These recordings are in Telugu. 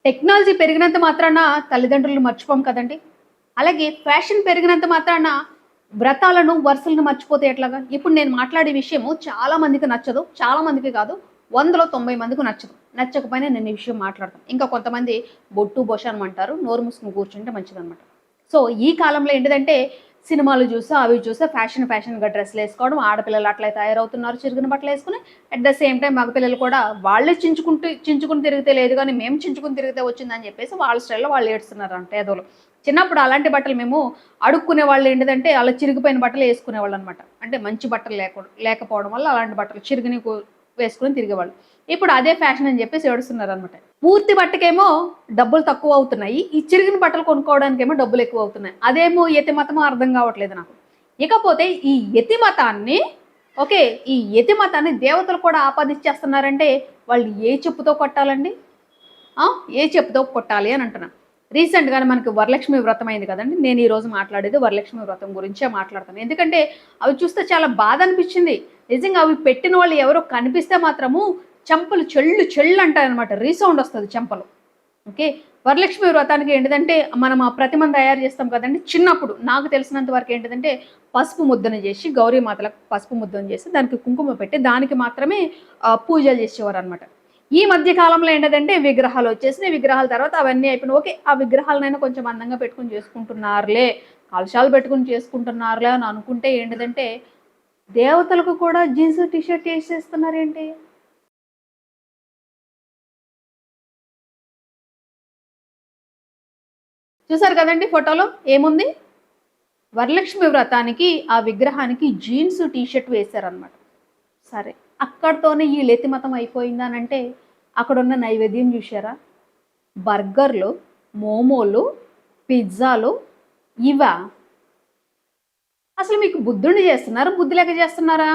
టెక్నాలజీ పెరిగినంత మాత్రాన తల్లిదండ్రులను మర్చిపోం కదండీ! అలాగే ఫ్యాషన్ పెరిగినంత మాత్రాన వ్రతాలను, వరుసలను మర్చిపోతే ఎట్లాగా? ఇప్పుడు నేను మాట్లాడే విషయము చాలా మందికి నచ్చదు. చాలా మందికి కాదు. 100లో 90 మందికి నచ్చదు. నచ్చకపోయినా నేను ఈ విషయం మాట్లాడతాను. ఇంకా కొంతమంది బొట్టు, బొషానం అంటారు. నోరు మూసుకొని కూర్చుంటే మంచిదనమాట. సో, ఈ కాలంలో ఏంటిదంటే సినిమాలు చూసో, అవి చూసో ఫ్యాషన్‌గా డ్రెస్సులేసుకోవడం. ఆడపిల్లలు అట్లే తయారవుతున్నారు చిరిగిన బట్టలేసుకొని. అట్ ద సేమ్ టైమ్ మగపిల్లలు కూడా వాళ్ళే చించుకుని తిరిగితే లేదు గానీ, మేము చించుకుని తిరిగితే వచ్చిందని చెప్పేసి వాళ్ళ స్టైల్‌లో వాళ్ళు ఏడుస్తున్నారంట ఎదవలు. చిన్నప్పుడు అలాంటి బట్టలు మేము అడుక్కునే వాళ్ళేంటిదంటే, అలా చిరిగిపోయిన బట్టలు యేసుకునేవాళ్ళనమాట. అంటే మంచి బట్టలు లేకపోవడం వల్ల అలాంటి బట్టలు చిరిగినవి వేసుకొని తిరిగేవాళ్ళు. ఇప్పుడు అదే ఫ్యాషన్ అని చెప్పేసి ఏడుస్తున్నారనమాట. పూర్తి బట్టకేమో డబ్బులు తక్కువవుతున్నాయి. ఈ చిరిగిన బట్టలు కొనుక్కోవడానికేమో డబ్బులెక్కువవుతున్నాయి. అదేమో యతిమతమో అర్థం కావట్లేదు నాకు. ఇకపోతే ఈ యతిమతాన్ని ఓకే. ఈ యతిమతాన్ని దేవతలు కూడా ఆపాదించేస్తున్నారంటే, వాళ్ళు ఏ చెప్పుతో కొట్టాలండి? ఆ! ఏ చెప్పుతో కొట్టాలి అని అంటున్నా. రీసెంట్‌గానే మనకి వరలక్ష్మి వ్రతం అయింది కదండీ! నేను ఈరోజు మాట్లాడేది వరలక్ష్మి వ్రతం గురించే మాట్లాడతాను. ఎందుకంటే అవి చూస్తే చాలా బాధ అనిపించింది. నిజంగా అవి పెట్టిన వాళ్ళు ఎవరో కనిపిస్తే మాత్రము చెంపలు చెళ్ళు అంటాయన్నమాట. రీసౌండ్ వస్తది చెంపలు. ఓకే. వరలక్ష్మి వ్రతానికి ఏంటిదంటే మనం ఆ ప్రతిమను తయారు చేస్తాం కదండీ! చిన్నప్పుడు నాకు తెలిసినంత వరకు ఏంటిదంటే పసుపు ముద్దను చేసి గౌరీ మాతలకు పసుపు ముద్దను చేసి దానికి కుంకుమ పెట్టి దానికి మాత్రమే పూజలు చేసేవారనమాట. ఈ మధ్య కాలంలో ఏంటంటే విగ్రహాలు వచ్చేసినాయి. విగ్రహాల తర్వాత అవన్నీ అయిపోయినాయి. ఓకే. ఆ విగ్రహాలనైనా కొంచెం అందంగా పెట్టుకొని చేసుకుంటున్నారులే. కలశాలు పెట్టుకొని చేసుకుంటున్నారులే అని అనుకుంటే ఏంటిదంటే దేవతలకు కూడా జీన్స్, టీ షర్ట్ ఏసేస్తున్నారేంటి? చూసారు కదండీ ఫోటోలో ఏముంది? వరలక్ష్మి వ్రతానికి ఆ విగ్రహానికి జీన్స్, టీ షర్ట్ వేశారనమాట. సరే. అక్కడితోనే ఈ లెతిమతం అయిపోయిందా అనంటే అక్కడున్న నైవేద్యం చూశారా? బర్గర్‌లు, మోమోలు, పిజ్జాలు ఇవా? అసలు మీకు బుద్ధుండి చేస్తున్నారా? బుద్ధి లేక చేస్తున్నారా?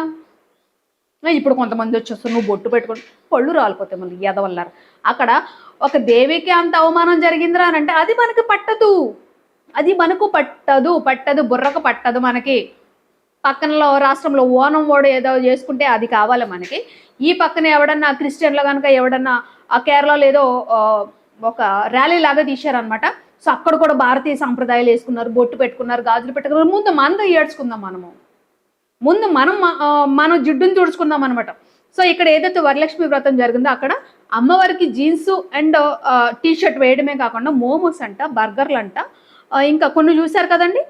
ఇప్పుడు కొంతమందొచ్చేస్తారు నువ్వు బొట్టు పెట్టుకొని పళ్ళు రాలిపోతాయి మళ్ళీ ఎదవల్లారా. అక్కడ ఒక దేవికి అంత అవమానం జరిగిందిరా అనంటే అది మనకు పట్టదు. అది మనకు పట్టదు. బుర్రకు పట్టదు మనకి. పక్కనలో రాష్ట్రంలో ఓనం ఓడు ఏదో చేసుకుంటే అది కావాలి మనకి. ఈ పక్కన ఎవడన్నా క్రిస్టియన్‌లో గనుక ఎవడన్నా కేరళలో ఏదో ఒక ర్యాలీ లాగా తీశారనమాట. సో, అక్కడ కూడా భారతీయ సంప్రదాయాలు యేసుకున్నారు. బొట్టు పెట్టుకున్నారు, గాజులు పెట్టుకున్నారు. ముందు మనది ఏడ్చుకుందాం మనము. ముందు మనం జిడ్డుని తుడుచుకుందామనమాట. సో, ఇక్కడ ఏదైతే వరలక్ష్మి వ్రతం జరిగిందో అక్కడ అమ్మవారికి జీన్స్ అండ్ టీ షర్ట్ వేయడమే కాకుండా మోమోస్ అంట, బర్గర్‌లంట ఇంకా కొన్ని చూసారు కదండీ!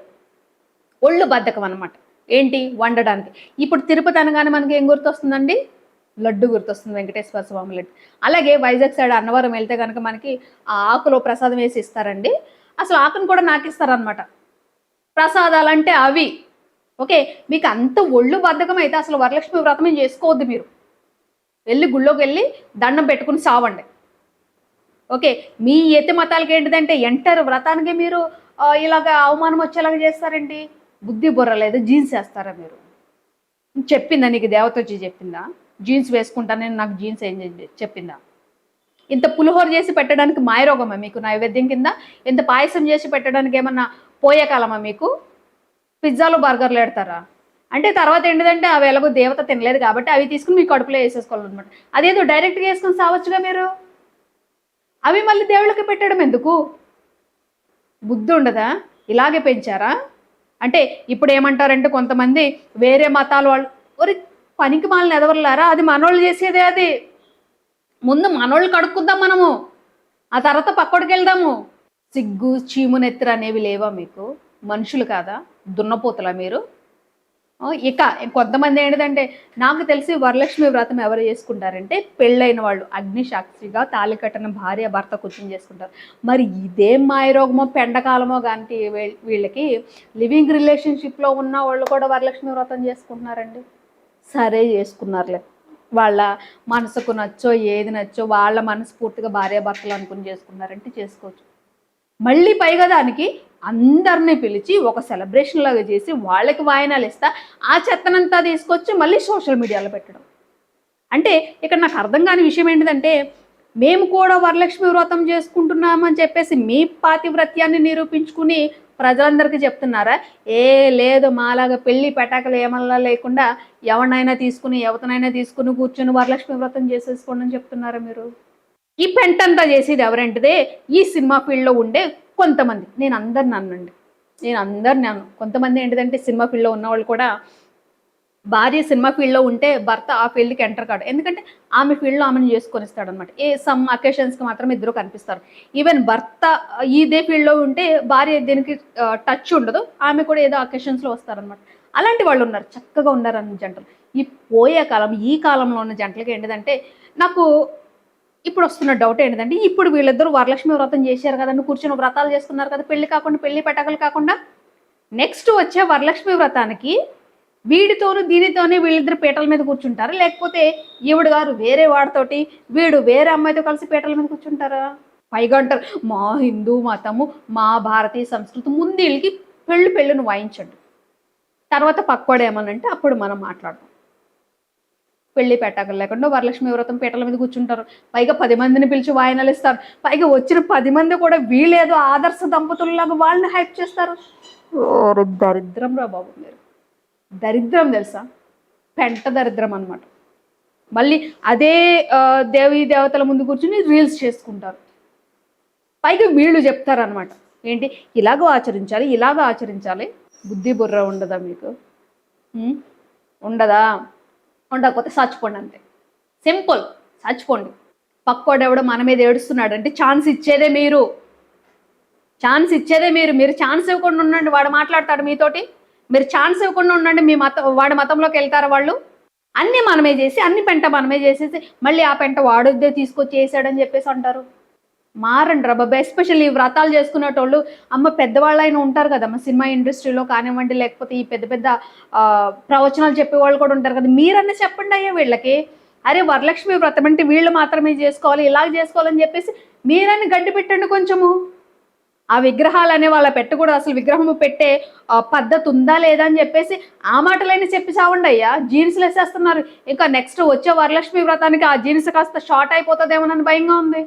ఒళ్ళు బద్ధకం అనమాట. ఏంటి? వండడానికి. ఇప్పుడు తిరుపతి అనగానే మనకి ఏం గుర్తొస్తుందండి? లడ్డు గుర్తొస్తుంది. వెంకటేశ్వర స్వామి లడ్డు. అలాగే వైజాగ్ సైడ్ అన్నవరం వెళ్తే గనక మనకి ఆ ఆకులో ప్రసాదం వేసి ఇస్తారండి. అసలు ఆకును కూడా నాకిస్తారనమాట. ప్రసాదాలంటే అవి. ఓకే. మీకు అంత ఒళ్ళు బద్ధకమైతే అసలు వరలక్ష్మి వ్రతమే చేసుకోవద్దు మీరు. వెళ్లి గుళ్ళోకెళ్ళి దండం పెట్టుకొని సావండి. ఓకే. మీ యతి మతాలకేంటిదంటే ఎంటైర్ వ్రతానికి మీరు ఇలాగ అవమానం వచ్చేలాగా చేస్తారేంటి? బుద్ధి బుర్ర లేదు. జీన్స్ ఏస్తారా మీరు? చెప్పిందా నీకు దేవతొచ్చి చెప్పిందా? జీన్స్ వేసుకుంటానని నాకు జీన్స్ ఏం చెప్పిందా? ఇంత పులిహోర చేసి పెట్టడానికి మాయరోగమా మీకు నైవేద్యం కింద? ఇంత పాయసం చేసి పెట్టడానికి ఏమన్నా పోయే కాలమా మీకు? పిజ్జాలు, బర్గర్‌లు ఎడతారా? అంటే తర్వాత ఏంటిదంటే అవి ఎలాగో దేవత తినలేదు కాబట్టి అవి తీసుకొని మీ కడుపులో ఏసేసుకోవాలనమాట. అదేదో డైరెక్ట్‌గా ఏసుకొని సావచ్చుగా మీరు. అవి మళ్ళీ దేవుళ్ళకి పెట్టడం ఎందుకు? బుద్ధుండదా? ఇలాగే పెంచారా? అంటే ఇప్పుడేమంటారంటే కొంతమంది వేరే మతాల వాళ్ళు ఒరేయ్ పనికిమాలిన ఎదవల్లారా అది మనోళ్ళు చేసేదే అది. ముందు మనోళ్ళు కడుక్కుందాం మనము. ఆ తర్వాత పక్కోడికెళ్దాము. సిగ్గు, చీము నెత్తురు అనేవి లేవా మీకు? మనుషులు కాదా? దున్నపోతులా మీరు? ఇక కొంతమంది ఏంటిదంటే నాకు తెలిసి వరలక్ష్మి వ్రతం ఎవరు చేసుకుంటారంటే పెళ్ళైన వాళ్ళు అగ్నిసాక్షిగా తాళి కట్టిన భార్య భర్త కూర్చొని చేసుకుంటారు. మరి ఇదేం మాయరోగమో పెండకాలమో గాని వీళ్ళకి లివింగ్ రిలేషన్‌షిప్‌లో ఉన్న వాళ్ళు కూడా వరలక్ష్మి వ్రతం చేసుకుంటున్నారండి. సరే చేసుకున్నారులే. వాళ్ళ మనసుకు నచ్చో ఏది నచ్చో వాళ్ళ మనస్ఫూర్తిగా భార్యాభర్తలు అనుకుని చేసుకున్నారంటే చేసుకోవచ్చు. మళ్ళీ పైగా దానికి అందరిని పిలిచి ఒక సెలబ్రేషన్ లాగా చేసి వాళ్ళకి వాయినాలు ఇస్తా ఆ చెత్తనంతా తీసుకొచ్చి మళ్ళీ సోషల్ మీడియాలో పెట్టడం. అంటే ఇక్కడ నాకు అర్థం కాని విషయం ఏంటిదంటే మేము కూడా వరలక్ష్మి వ్రతం చేసుకుంటున్నామని చెప్పేసి మీ పాతివ్రత్యాన్ని నిరూపించుకుని ప్రజలందరికీ చెప్తున్నారా? ఏ లేదు మాలాగా పెళ్లి పెటాకులు ఏమల్లా లేకుండా ఎవరినైనా తీసుకుని ఎవతనైనా తీసుకుని కూర్చొని వరలక్ష్మి వ్రతం చేసేసుకోండి అని చెప్తున్నారా మీరు? ఈ పెంటంతా చేసేది ఎవరంటిదే ఈ సినిమా ఫీల్డ్లో ఉండే కొంతమంది. నేను అందరిని అన్నండి, కొంతమంది ఏంటిదంటే సినిమా ఫీల్డ్లో ఉన్న వాళ్ళు కూడా భార్య సినిమా ఫీల్డ్లో ఉంటే భర్త ఆ ఫీల్డ్కి ఎంటర్ కాడు. ఎందుకంటే ఆమె ఫీల్డ్లో ఆమెను చేసుకొని ఇస్తాడనమాట. సమ్ అకేషన్స్కి మాత్రం ఇద్దరు కనిపిస్తారు. ఈవెన్ భర్త ఇదే ఫీల్డ్లో ఉంటే భార్య దీనికి టచ్ ఉండదు, ఆమె కూడా ఏదో అకేషన్స్లో వస్తారనమాట. అలాంటి వాళ్ళు ఉన్నారు, చక్కగా ఉన్నారన్న జంటలు. ఈ పోయే కాలం, ఈ కాలంలో ఉన్న జంటలకి ఏంటిదంటే నాకు ఇప్పుడు వస్తున్న డౌట్ ఏంటిదంటే, ఇప్పుడు వీళ్ళిద్దరూ వరలక్ష్మి వ్రతం చేశారు కదండి, కూర్చొని వ్రతాలు చేసుకున్నారు కదా, పెళ్లి కాకుండా, పెళ్లి పెట్టకలు కాకుండా, నెక్స్ట్ వచ్చే వరలక్ష్మి వ్రతానికి వీడితోనూ దీనితోనే వీళ్ళిద్దరు పీటల మీద కూర్చుంటారా, లేకపోతే ఈవిడ గారు వేరే వాడితోటి వీడు వేరే అమ్మాయితో కలిసి పీటల మీద కూర్చుంటారా? పైగా అంటారు మా హిందూ మతము, మా భారతీయ సంస్కృతి, ముందు వీళ్ళకి పెళ్ళిని వాయించండి, తర్వాత పక్కోడు ఏమనంటే అప్పుడు మనం మాట్లాడదాం. పెళ్లి పెట్టకలు లేకుండా వరలక్ష్మి వ్రతం పీటల మీద కూర్చుంటారు. పైగా 10 మందిని పిలిచి వాయనాలు ఇస్తారు. పైగా వచ్చిన 10 మంది కూడా వీళ్ళేదో ఆదర్శ దంపతుల్లాగా వాళ్ళని హైప్ చేస్తారు. దరిద్రం రా బాబు మీరు, దరిద్రం తెలుసా, పెంట దరిద్రం అనమాట. మళ్ళీ అదే దేవీ దేవతల ముందు కూర్చుని రీల్స్ చేసుకుంటారు. పైగా వీళ్ళు చెప్తారనమాట ఏంటి, ఇలాగో ఆచరించాలి. బుద్ధి బుర్ర ఉండదా మీకు? ఉండదా? ఉండకపోతే చచ్చిపోండి, అంతే సింపుల్, చచ్చిపోండి. పక్కోడెవడో మన మీద ఏడుస్తున్నాడు అంటే ఛాన్స్ ఇచ్చేదే మీరు, మీరు ఛాన్స్ ఇవ్వకుండా ఉండండి, వాడు మాట్లాడతాడు మీతోటి. మీరు ఛాన్స్ ఇవ్వకుండా ఉండండి, మీ వాడి మతంలోకి వెళ్తారు వాళ్ళు. అన్నీ మనమే చేసి, అన్ని పెంట మనమే చేసేసి మళ్ళీ ఆ పెంట వాడుద్దే తీసుకొచ్చి వేసాడని చెప్పేసి అంటారు. మారండి రా బాబా. ఎస్పెషల్లీ ఈ వ్రతాలు చేసుకునేటోళ్ళు పెద్దవాళ్ళు అయినా ఉంటారు కదమ్మ, సినిమా ఇండస్ట్రీలో కానివ్వండి, లేకపోతే ఈ పెద్ద పెద్ద ప్రవచనాలు చెప్పేవాళ్ళు కూడా ఉంటారు కదా, మీరన్నా చెప్పండి అయ్యా వీళ్ళకి, అరే వరలక్ష్మి వ్రతం అంటే వీళ్ళు మాత్రమే చేసుకోవాలి, ఇలాగ చేసుకోవాలని చెప్పేసి మీరన్నా గడ్డి పెట్టండి కొంచెము. ఆ విగ్రహాలు అనే వాళ్ళ పెట్టకూడదు, అసలు విగ్రహం పెట్టే పద్ధతి ఉందా లేదా అని చెప్పేసి ఆ మాటలైనా చెప్పి చావండి అయ్యా. జీన్స్లు వేసేస్తున్నారు, ఇంకా నెక్స్ట్ వచ్చే వరలక్ష్మి వ్రతానికి ఆ జీన్స్ కాస్త షార్ట్ అయిపోతుందేమోనని భయంగా ఉంది.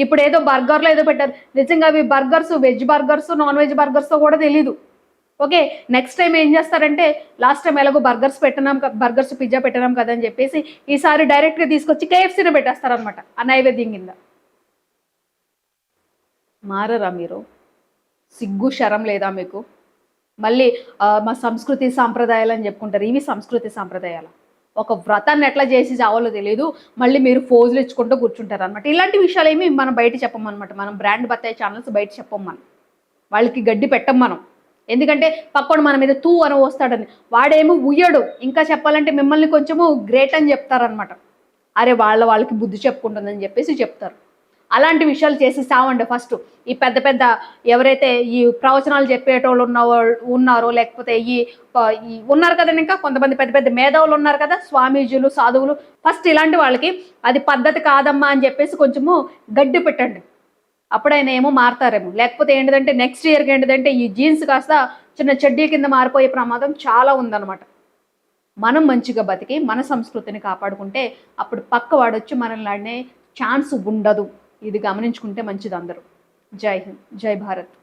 ఇప్పుడు ఏదో బర్గర్లో ఏదో పెట్టారు, నిజంగా అవి burgers, veg burgers, non veg బర్గర్స్తో కూడా తెలీదు. ఓకే, నెక్స్ట్ టైం ఏం చేస్తారంటే, లాస్ట్ టైం ఎలాగో బర్గర్స్ పిజ్జా పెట్టినాం కదా అని చెప్పేసి ఈసారి డైరెక్ట్గా తీసుకొచ్చి KFCని పెట్టేస్తారనమాట ఆ నైవేద్యం కింద. మారరా మీరు? సిగ్గు శరం లేదా మీకు? మళ్ళీ మా సంస్కృతి సాంప్రదాయాలు అని చెప్పుకుంటారు, ఇవి సంస్కృతి సాంప్రదాయాలు. ఒక వ్రతాన్ని ఎట్లా చేసి చావాలో తెలియదు, మళ్ళీ మీరు ఫోజులు ఇచ్చుకుంటూ కూర్చుంటారు అనమాట. ఇలాంటి విషయాలు ఏమి మనం బయట చెప్పమన్నమాట, మనం బ్రాండ్ బత్తాయి ఛానల్స్ బయట చెప్పం, మనం వాళ్ళకి గడ్డి పెట్టం మనం. ఎందుకంటే పక్కన మన మీద తూ అని వస్తాడని, వాడేమో ఉయ్యడు. ఇంకా చెప్పాలంటే మిమ్మల్ని కొంచెము గ్రేట్ అని చెప్తారనమాట, అరే వాళ్ళకి బుద్ధి చెప్పుకుంటుందని చెప్పేసి చెప్తారు. అలాంటి విషయాలు చేసి సావండి ఫస్ట్. ఈ పెద్ద పెద్ద ఎవరైతే ఈ ప్రవచనాలు చెప్పేటోళ్ళు ఉన్నారో, లేకపోతే ఈ ఉన్నారు కదండి, ఇంకా కొంతమంది పెద్ద పెద్ద మేధావులు ఉన్నారు కదా, స్వామీజీలు, సాధువులు, ఫస్ట్ ఇలాంటి వాళ్ళకి అది పద్ధతి కాదమ్మా అని చెప్పేసి కొంచెము గడ్డి పెట్టండి, అప్పుడైనా ఏమో మారతారేమో. లేకపోతే ఏంటిదంటే నెక్స్ట్ ఇయర్కి ఏంటిదంటే ఈ జీన్స్ కాస్త చిన్న చెడ్డీ కింద మారిపోయే ప్రమాదం చాలా ఉందన్నమాట. మనం మంచిగా బతికి మన సంస్కృతిని కాపాడుకుంటే అప్పుడు పక్క వాడొచ్చి మనల్ని ఆడే ఛాన్స్ ఉండదు. ఇది గమనించుకుంటే మంచిది అందరూ. జై హింద్, జై భారత్.